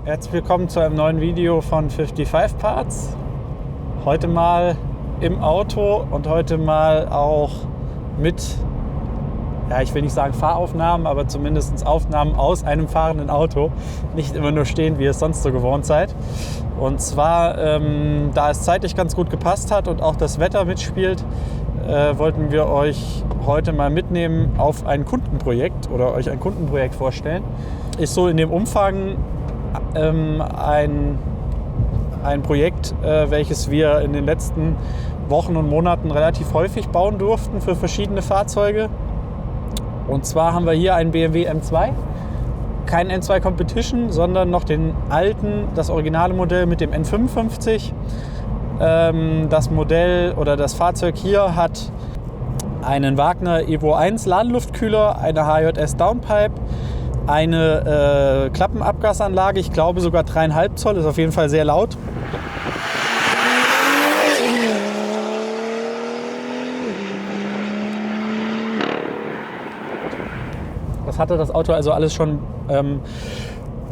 Herzlich willkommen zu einem neuen Video von 55 Parts. Heute mal im Auto und heute mal auch mit, ja, ich will nicht sagen Fahraufnahmen, aber zumindest Aufnahmen aus einem fahrenden Auto. Nicht immer nur stehen, wie ihr es sonst so gewohnt seid. Und zwar, da es zeitlich ganz gut gepasst hat und auch das Wetter mitspielt, wollten wir euch heute mal mitnehmen auf ein Kundenprojekt oder euch ein Kundenprojekt vorstellen. Ist so in dem Umfang ein Projekt, welches wir in den letzten Wochen und Monaten relativ häufig bauen durften für verschiedene Fahrzeuge. Und zwar haben wir hier einen BMW M2. Kein M2 Competition, sondern noch den alten, das originale Modell mit dem N55. Das Modell oder das Fahrzeug hier hat einen Wagner Evo 1 Ladeluftkühler, eine HJS Downpipe, eine Klappenabgasanlage, ich glaube sogar 3,5 Zoll, ist auf jeden Fall sehr laut. Das hatte das Auto also alles schon,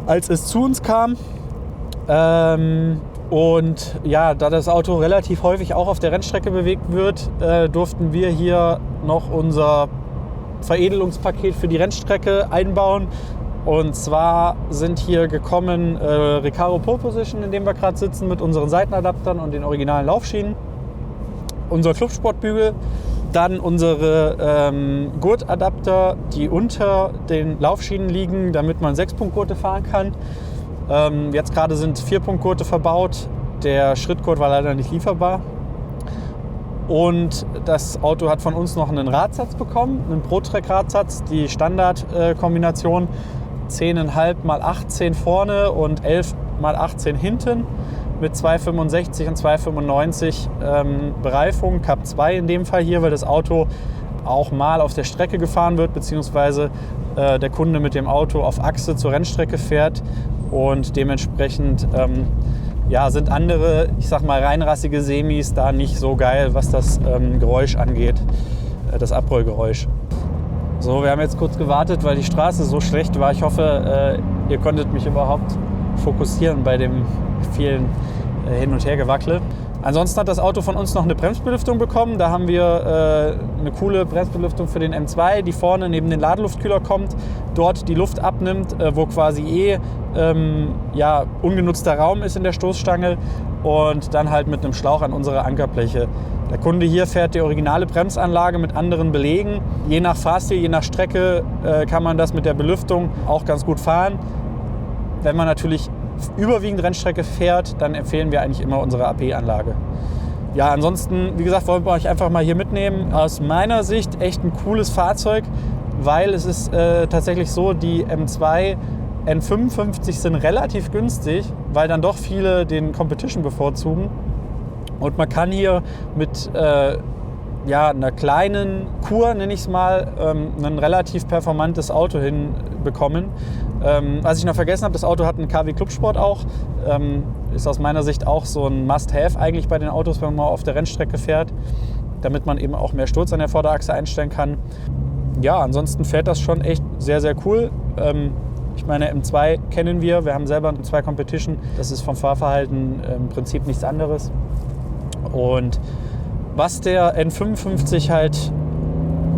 als es zu uns kam. Und ja, da das Auto relativ häufig auch auf der Rennstrecke bewegt wird, durften wir hier noch unser Veredelungspaket für die Rennstrecke einbauen. Und zwar sind hier gekommen Recaro Pole Position, in dem wir gerade sitzen, mit unseren Seitenadaptern und den originalen Laufschienen. Unser Clubsportbügel, dann unsere Gurtadapter, die unter den Laufschienen liegen, damit man 6-Punkt-Gurte fahren kann. Jetzt gerade sind 4-Punkt-Gurte verbaut. Der Schrittgurt war leider nicht lieferbar. Und das Auto hat von uns noch einen Radsatz bekommen, einen ProTrack-Radsatz, die Standardkombination 10,5 x 18 vorne und 11 x 18 hinten mit 2,65 und 2,95 Bereifung, Cup 2 in dem Fall hier, weil das Auto auch mal auf der Strecke gefahren wird, beziehungsweise der Kunde mit dem Auto auf Achse zur Rennstrecke fährt und dementsprechend ja, sind andere, ich sag mal, reinrassige Semis da nicht so geil, was das Geräusch angeht, das Abrollgeräusch. So, wir haben jetzt kurz gewartet, weil die Straße so schlecht war. Ich hoffe, ihr konntet mich überhaupt fokussieren bei dem vielen Hin- und Hergewackle. Ansonsten hat das Auto von uns noch eine Bremsbelüftung bekommen. Da haben wir eine coole Bremsbelüftung für den M2, die vorne neben den Ladeluftkühler kommt, dort die Luft abnimmt, wo quasi ja, ungenutzter Raum ist in der Stoßstange und dann halt mit einem Schlauch an unsere Ankerbleche. Der Kunde hier fährt die originale Bremsanlage mit anderen Belegen. Je nach Fahrstil, je nach Strecke kann man das mit der Belüftung auch ganz gut fahren. Wenn man natürlich überwiegend Rennstrecke fährt, dann empfehlen wir eigentlich immer unsere AP-Anlage. Ja, ansonsten, wie gesagt, wollen wir euch einfach mal hier mitnehmen. Aus meiner Sicht echt ein cooles Fahrzeug, weil es ist tatsächlich so, die M2 N55 sind relativ günstig, weil dann doch viele den Competition bevorzugen. Und man kann hier mit ja, einer kleinen Kur, nenne ich es mal, ein relativ performantes Auto hinbekommen. Was ich noch vergessen habe, das Auto hat einen KW Clubsport auch. Ist aus meiner Sicht auch so ein Must-Have eigentlich bei den Autos, wenn man mal auf der Rennstrecke fährt, damit man eben auch mehr Sturz an der Vorderachse einstellen kann. Ja, ansonsten fährt das schon echt sehr, sehr cool. Ich meine, M2 kennen wir haben selber einen M2 Competition. Das ist vom Fahrverhalten im Prinzip nichts anderes. Und was der N55 halt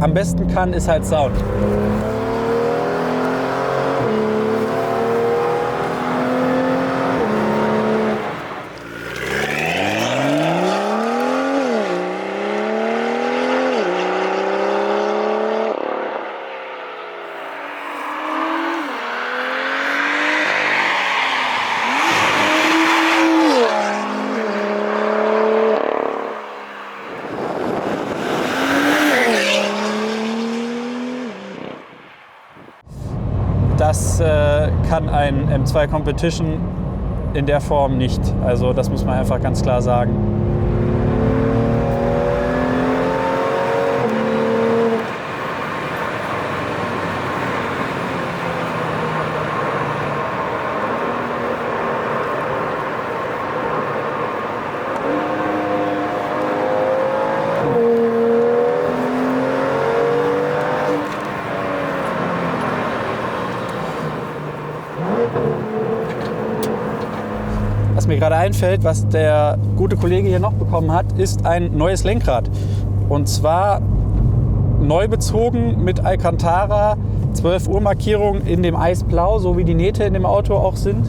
am besten kann, ist halt Sound. Das kann ein M2 Competition in der Form nicht. Also das muss man einfach ganz klar sagen. mir gerade einfällt, was der gute Kollege hier noch bekommen hat, ist ein neues Lenkrad. Und zwar neu bezogen mit Alcantara, 12 Uhr Markierung in dem Eisblau, so wie die Nähte in dem Auto auch sind.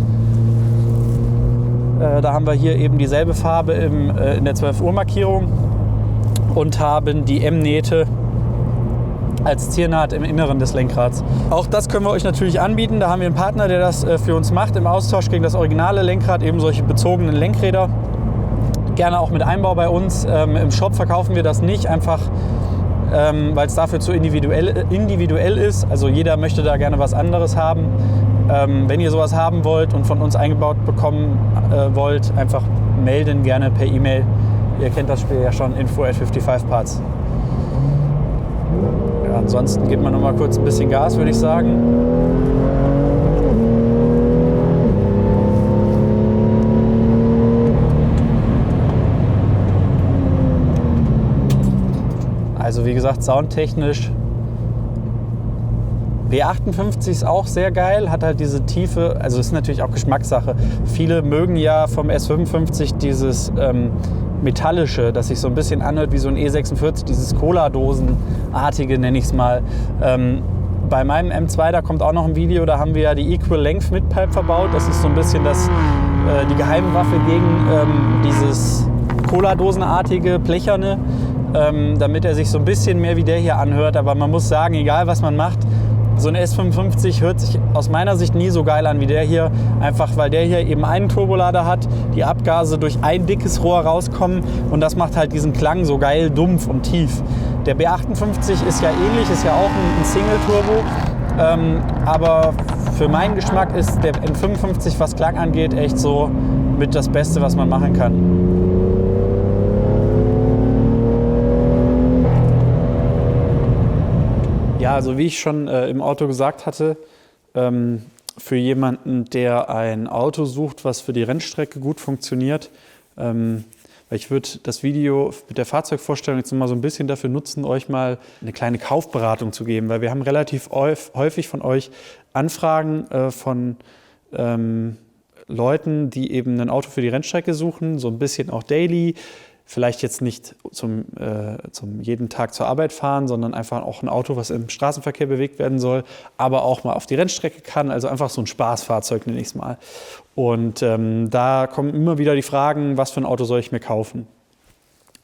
Da haben wir hier eben dieselbe Farbe in der 12 Uhr Markierung und haben die M-Nähte als Ziernaht im Inneren des Lenkrads. Auch das können wir euch natürlich anbieten. Da haben wir einen Partner, der das für uns macht, im Austausch gegen das originale Lenkrad, eben solche bezogenen Lenkräder. Gerne auch mit Einbau bei uns. Im Shop verkaufen wir das nicht, einfach weil es dafür zu individuell ist. Also jeder möchte da gerne was anderes haben. Wenn ihr sowas haben wollt und von uns eingebaut bekommen wollt, einfach melden, gerne per E-Mail. Ihr kennt das Spiel ja schon, info@55parts. Ja, ansonsten gibt man noch mal kurz ein bisschen Gas, würde ich sagen. Also wie gesagt, soundtechnisch. B58 ist auch sehr geil, hat halt diese Tiefe, also ist natürlich auch Geschmackssache. Viele mögen ja vom S55 dieses metallische, das sich so ein bisschen anhört wie so ein E46, dieses Cola-Dosen-artige, nenne ich es mal. Bei meinem M2, da kommt auch noch ein Video, da haben wir ja die Equal Length Midpipe verbaut. Das ist so ein bisschen die Geheimwaffe gegen dieses Cola-Dosenartige, blecherne, damit er sich so ein bisschen mehr wie der hier anhört. Aber man muss sagen, egal was man macht, so ein S55 hört sich aus meiner Sicht nie so geil an wie der hier, einfach weil der hier eben einen Turbolader hat, die Abgase durch ein dickes Rohr rauskommen und das macht halt diesen Klang so geil, dumpf und tief. Der B58 ist ja ähnlich, ist ja auch ein Single-Turbo, aber für meinen Geschmack ist der M55, was Klang angeht, echt so mit das Beste, was man machen kann. Ja, also wie ich schon im Auto gesagt hatte, für jemanden, der ein Auto sucht, was für die Rennstrecke gut funktioniert, weil ich würde das Video mit der Fahrzeugvorstellung jetzt mal so ein bisschen dafür nutzen, euch mal eine kleine Kaufberatung zu geben, weil wir haben relativ häufig von euch Anfragen von Leuten, die eben ein Auto für die Rennstrecke suchen, so ein bisschen auch daily. Vielleicht jetzt nicht zum jeden Tag zur Arbeit fahren, sondern einfach auch ein Auto, was im Straßenverkehr bewegt werden soll, aber auch mal auf die Rennstrecke kann. Also einfach so ein Spaßfahrzeug, nenne ich es mal. Und da kommen immer wieder die Fragen, was für ein Auto soll ich mir kaufen?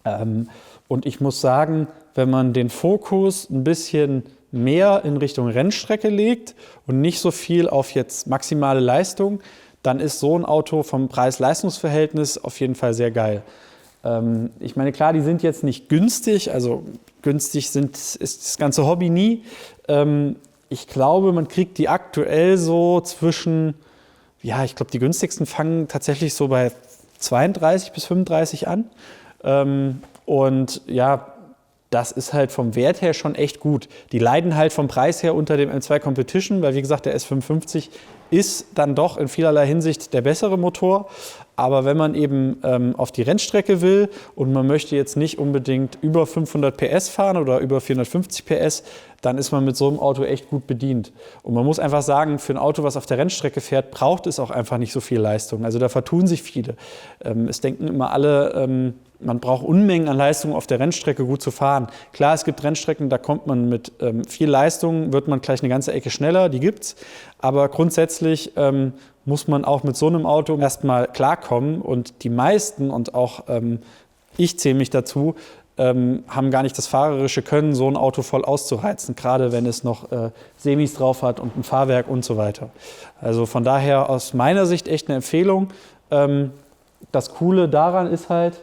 Und ich muss sagen, wenn man den Fokus ein bisschen mehr in Richtung Rennstrecke legt und nicht so viel auf jetzt maximale Leistung, dann ist so ein Auto vom Preis-Leistungs-Verhältnis auf jeden Fall sehr geil. Ich meine, klar, die sind jetzt nicht günstig, also günstig ist das ganze Hobby nie. Ich glaube, man kriegt die aktuell so zwischen, ja, ich glaube, die günstigsten fangen tatsächlich so bei 32 bis 35 an. Und ja, das ist halt vom Wert her schon echt gut. Die leiden halt vom Preis her unter dem M2 Competition, weil wie gesagt, der S55 ist dann doch in vielerlei Hinsicht der bessere Motor. Aber wenn man eben auf die Rennstrecke will und man möchte jetzt nicht unbedingt über 500 PS fahren oder über 450 PS, dann ist man mit so einem Auto echt gut bedient. Und man muss einfach sagen, für ein Auto, was auf der Rennstrecke fährt, braucht es auch einfach nicht so viel Leistung. Also da vertun sich viele. Es denken immer alle, man braucht Unmengen an Leistung, auf der Rennstrecke gut zu fahren. Klar, es gibt Rennstrecken, da kommt man mit viel Leistung, wird man gleich eine ganze Ecke schneller, die gibt's. Aber grundsätzlich muss man auch mit so einem Auto erstmal klarkommen. Und die meisten, und auch ich zähle mich dazu, haben gar nicht das fahrerische Können, so ein Auto voll auszureizen, gerade wenn es noch Semis drauf hat und ein Fahrwerk und so weiter. Also von daher aus meiner Sicht echt eine Empfehlung. Das Coole daran ist halt,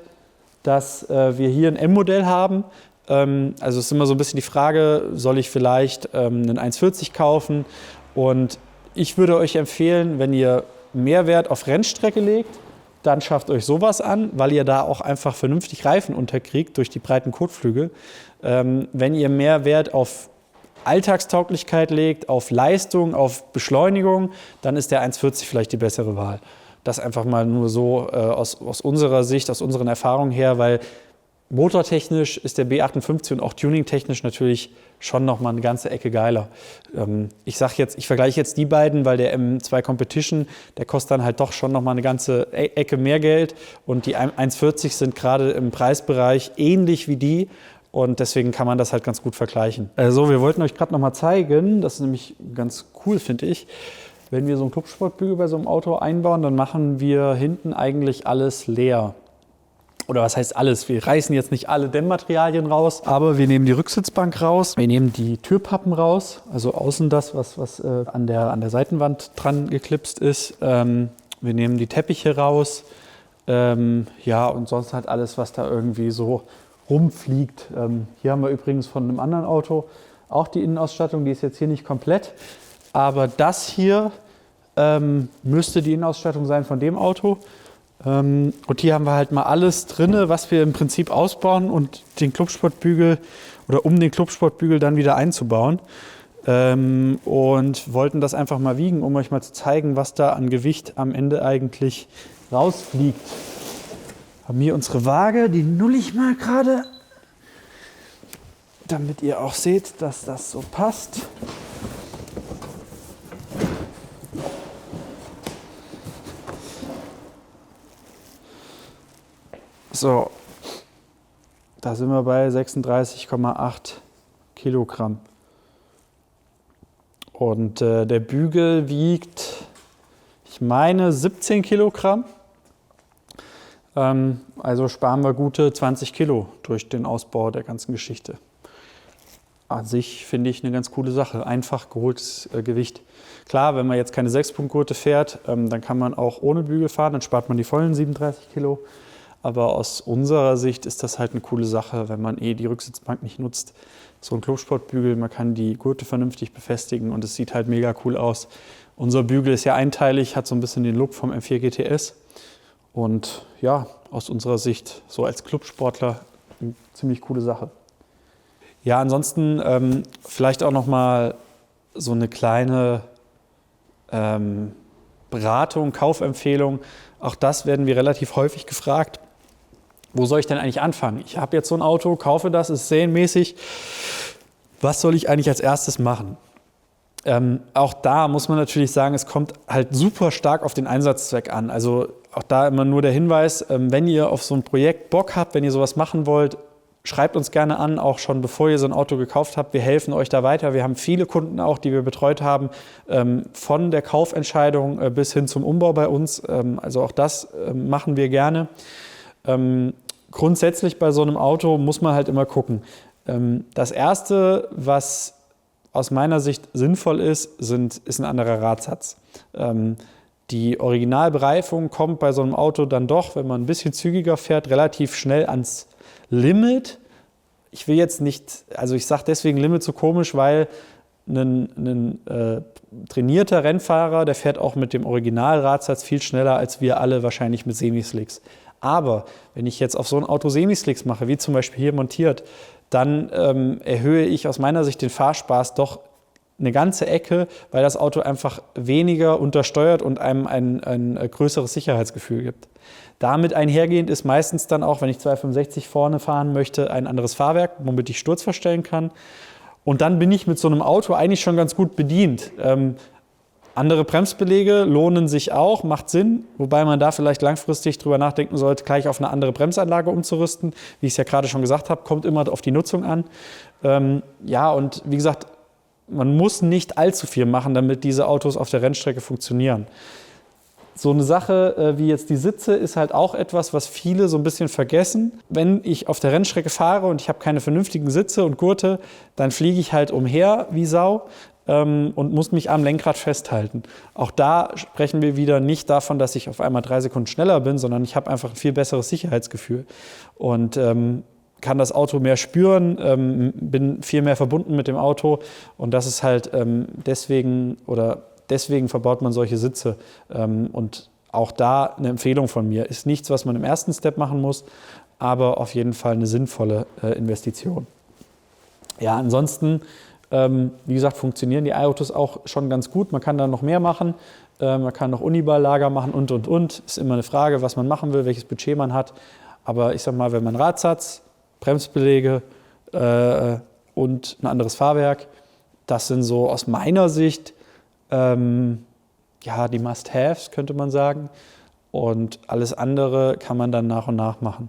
dass wir hier ein M-Modell haben. Also es ist immer so ein bisschen die Frage, soll ich vielleicht einen 140 kaufen? Und ich würde euch empfehlen, wenn ihr Mehrwert auf Rennstrecke legt, dann schafft euch sowas an, weil ihr da auch einfach vernünftig Reifen unterkriegt durch die breiten Kotflügel. Wenn ihr mehr Wert auf Alltagstauglichkeit legt, auf Leistung, auf Beschleunigung, dann ist der 140 vielleicht die bessere Wahl. Das einfach mal nur so aus unserer Sicht, aus unseren Erfahrungen her, weil Motortechnisch ist der B58 und auch tuningtechnisch natürlich schon nochmal eine ganze Ecke geiler. Ich vergleiche jetzt die beiden, weil der M2 Competition, der kostet dann halt doch schon nochmal eine ganze Ecke mehr Geld und die 140 sind gerade im Preisbereich ähnlich wie die und deswegen kann man das halt ganz gut vergleichen. Also wir wollten euch gerade nochmal zeigen, das ist nämlich ganz cool, finde ich. Wenn wir so einen Clubsportbügel bei so einem Auto einbauen, dann machen wir hinten eigentlich alles leer. Oder was heißt alles? Wir reißen jetzt nicht alle Dämmmaterialien raus, aber wir nehmen die Rücksitzbank raus, wir nehmen die Türpappen raus, also außen das, was an der Seitenwand dran geklipst ist. Wir nehmen die Teppiche raus, ja, und sonst halt alles, was da irgendwie so rumfliegt. Hier haben wir übrigens von einem anderen Auto auch die Innenausstattung, die ist jetzt hier nicht komplett, aber das hier müsste die Innenausstattung sein von dem Auto. Und hier haben wir halt mal alles drin, was wir im Prinzip ausbauen und den Clubsportbügel oder um den Clubsportbügel dann wieder einzubauen. Und wollten das einfach mal wiegen, um euch mal zu zeigen, was da an Gewicht am Ende eigentlich rausfliegt. Haben hier unsere Waage, die null ich mal gerade, damit ihr auch seht, dass das so passt. So, da sind wir bei 36,8 Kilogramm. Und der Bügel wiegt, ich meine, 17 Kilogramm. Also sparen wir gute 20 Kilo durch den Ausbau der ganzen Geschichte. An sich finde ich eine ganz coole Sache. Einfach geholtes Gewicht. Klar, wenn man jetzt keine 6-Punkt-Gurte fährt, dann kann man auch ohne Bügel fahren, dann spart man die vollen 37 Kilo. Aber aus unserer Sicht ist das halt eine coole Sache, wenn man die Rücksitzbank nicht nutzt. So ein Clubsportbügel, man kann die Gurte vernünftig befestigen und es sieht halt mega cool aus. Unser Bügel ist ja einteilig, hat so ein bisschen den Look vom M4 GTS. Und ja, aus unserer Sicht so als Clubsportler eine ziemlich coole Sache. Ja, ansonsten vielleicht auch noch mal so eine kleine Beratung, Kaufempfehlung. Auch das werden wir relativ häufig gefragt. Wo soll ich denn eigentlich anfangen? Ich habe jetzt so ein Auto, kaufe das, ist serienmäßig. Was soll ich eigentlich als erstes machen? Auch da muss man natürlich sagen, es kommt halt super stark auf den Einsatzzweck an. Also auch da immer nur der Hinweis, wenn ihr auf so ein Projekt Bock habt, wenn ihr sowas machen wollt, schreibt uns gerne an, auch schon bevor ihr so ein Auto gekauft habt. Wir helfen euch da weiter. Wir haben viele Kunden auch, die wir betreut haben, von der Kaufentscheidung bis hin zum Umbau bei uns. Also auch das machen wir gerne. Grundsätzlich bei so einem Auto muss man halt immer gucken. Das Erste, was aus meiner Sicht sinnvoll ist, ist ein anderer Radsatz. Die Originalbereifung kommt bei so einem Auto dann doch, wenn man ein bisschen zügiger fährt, relativ schnell ans Limit. Ich will jetzt nicht, also ich sage deswegen Limit so komisch, weil ein trainierter Rennfahrer, der fährt auch mit dem Originalradsatz viel schneller als wir alle wahrscheinlich mit Semislicks. Aber wenn ich jetzt auf so ein Auto Semislicks mache, wie zum Beispiel hier montiert, dann erhöhe ich aus meiner Sicht den Fahrspaß doch eine ganze Ecke, weil das Auto einfach weniger untersteuert und einem ein größeres Sicherheitsgefühl gibt. Damit einhergehend ist meistens dann auch, wenn ich 265 vorne fahren möchte, ein anderes Fahrwerk, womit ich Sturz verstellen kann. Und dann bin ich mit so einem Auto eigentlich schon ganz gut bedient. Andere Bremsbeläge lohnen sich auch, macht Sinn, wobei man da vielleicht langfristig drüber nachdenken sollte, gleich auf eine andere Bremsanlage umzurüsten. Wie ich es ja gerade schon gesagt habe, kommt immer auf die Nutzung an. Ja, und wie gesagt, man muss nicht allzu viel machen, damit diese Autos auf der Rennstrecke funktionieren. So eine Sache wie jetzt die Sitze ist halt auch etwas, was viele so ein bisschen vergessen. Wenn ich auf der Rennstrecke fahre und ich habe keine vernünftigen Sitze und Gurte, dann fliege ich halt umher wie Sau und muss mich am Lenkrad festhalten. Auch da sprechen wir wieder nicht davon, dass ich auf einmal 3 Sekunden schneller bin, sondern ich habe einfach ein viel besseres Sicherheitsgefühl und kann das Auto mehr spüren, bin viel mehr verbunden mit dem Auto und das ist halt deswegen verbaut man solche Sitze. Und auch da eine Empfehlung von mir. Ist nichts, was man im ersten Step machen muss, aber auf jeden Fall eine sinnvolle Investition. Ja, ansonsten, wie gesagt, funktionieren die Autos auch schon ganz gut. Man kann da noch mehr machen. Man kann noch Uniball-Lager machen und. Ist immer eine Frage, was man machen will, welches Budget man hat. Aber ich sag mal, wenn man Radsatz, Bremsbeläge und ein anderes Fahrwerk. Das sind so aus meiner Sicht die Must-Haves, könnte man sagen. Und alles andere kann man dann nach und nach machen.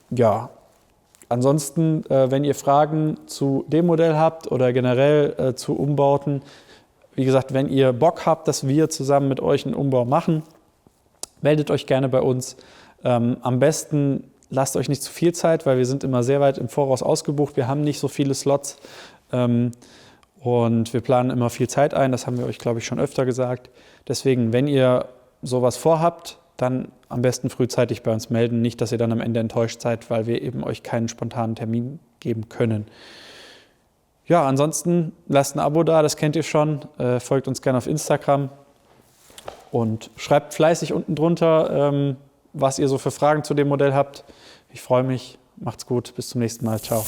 Ja, ansonsten, wenn ihr Fragen zu dem Modell habt oder generell zu Umbauten, wie gesagt, wenn ihr Bock habt, dass wir zusammen mit euch einen Umbau machen, meldet euch gerne bei uns. Am besten lasst euch nicht zu viel Zeit, weil wir sind immer sehr weit im Voraus ausgebucht. Wir haben nicht so viele Slots und wir planen immer viel Zeit ein. Das haben wir euch, glaube ich, schon öfter gesagt. Deswegen, wenn ihr sowas vorhabt, dann am besten frühzeitig bei uns melden. Nicht, dass ihr dann am Ende enttäuscht seid, weil wir eben euch keinen spontanen Termin geben können. Ja, ansonsten lasst ein Abo da, das kennt ihr schon. Folgt uns gerne auf Instagram und schreibt fleißig unten drunter, was ihr so für Fragen zu dem Modell habt. Ich freue mich. Macht's gut. Bis zum nächsten Mal. Ciao.